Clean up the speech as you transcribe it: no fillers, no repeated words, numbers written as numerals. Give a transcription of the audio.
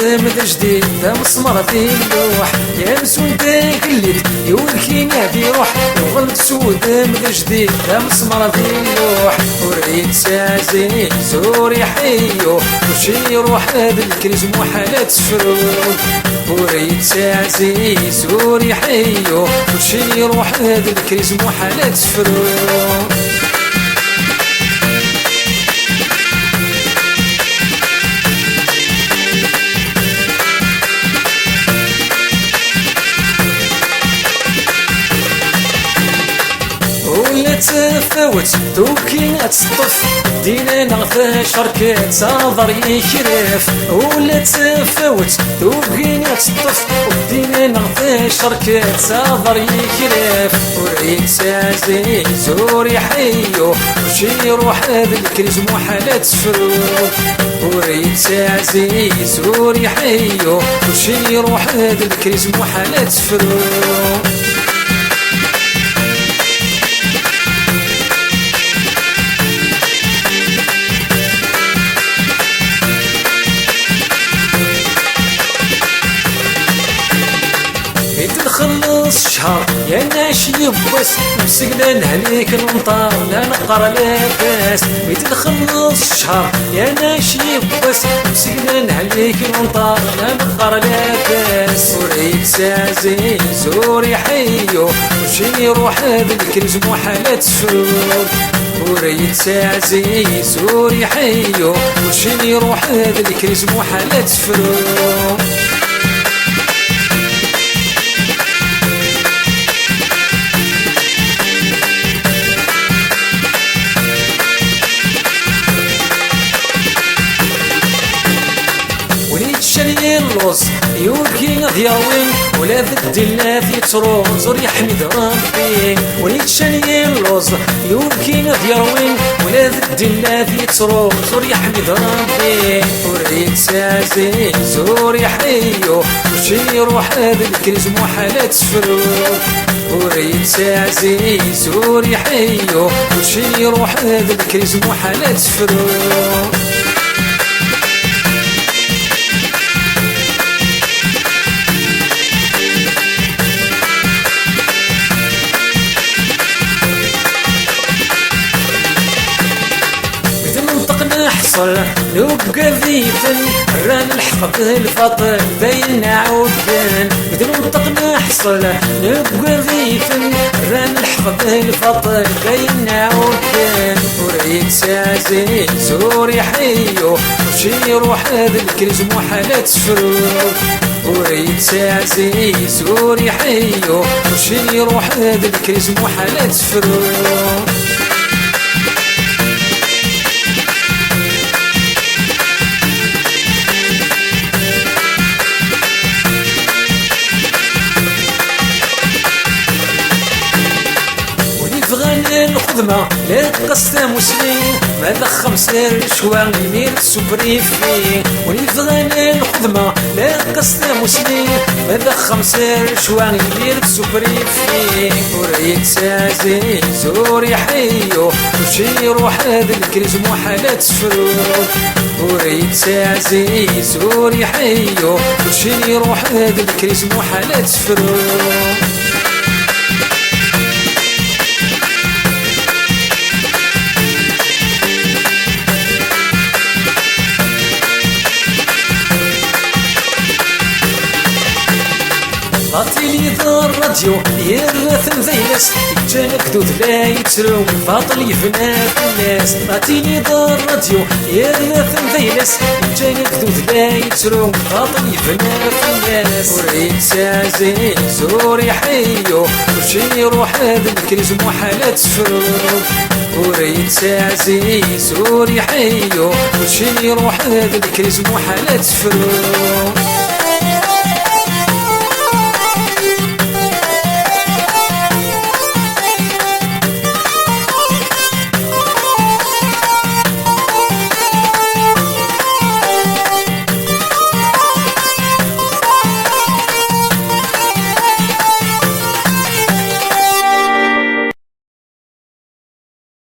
مد جديد دا مسمر في اللوح يا مسون داك الليل يولكي نادي روح وغلط سود مد جديد دا مسمر في اللوح وريد سازي زوري حيو وشي روح هذا الكريز محالات سفروح وريد سازي زوري حيو وشي روح هذا الكريز محالات سفروح تفاوت دوكي تسطف دينا نغفى شركات صادر يكرف ولا تفاوت دوكي تسطف دينا نغفى شركات صادر يكرف وريد سازي زوري حيو وشي روح هذا الكريز محالات سفروح وريد سازي زوري حيو وشي روح هذا الكريز محالات سفروح خلص شهر يا ناشي بس مسكنا نهليك المطار لا نقرا لا باس بيتخلص شهر يا ناشي بس مسكنا نهليك المطار لا نقرا لا باس وريد سازي زوري حيو وشي روح هذا الكنز محالات سفروح وريد سازي زوري حيو وشي روح هذا الكنز محالات سفروح شري اللوز يوكي ضياوين ولا ذدي لا في تروز يحمد ربي وليد شري اللوز يوكي ضياوين ولا ذدي لا في تروز يحمد ربي وريد سازي زوري حيو وشي روح هذا الكريز محالات سفروح وريد سازي زوري حيو وشي روح هذا الكريز محالات سفروح حصل لو بقى ذيفن ران الحفظ الفطن باين عودان مثل منطقنا حصل لو بقى ذيفن ران الحفظ الفطن باين عودان وريد سازي زوري حيو وشي روح هذا الكريز محالات سفروح وريد سازي زوري حيو وشي روح هذا الكريز محالات سفروح الخدمة لا تقصى مسلم ماذا خمسة شوان يمير سوبري فيه ونفغانا الخدمة لا تقصى مسلم ماذا خمسة شوان يمير سوبري فيه وريد سازي زوري حيو وشي روح هذا الكريز محالات سفروح وريد سازي زوري حيو وشي روح هذا الكريز محالات سفروح لي ذا الراديو يرثم زي ناس يتجانك دود لا يترو باطل يفنى في الناس لي ذا الراديو يرثم زي ناس يتجانك دود لا يترو باطل يفنى في الناس وريد سازي زوري حيو وشي روح هذا الكريز محالات سفروح وريد سازي زوري حيو وشي روح هذا الكريز محالات سفروح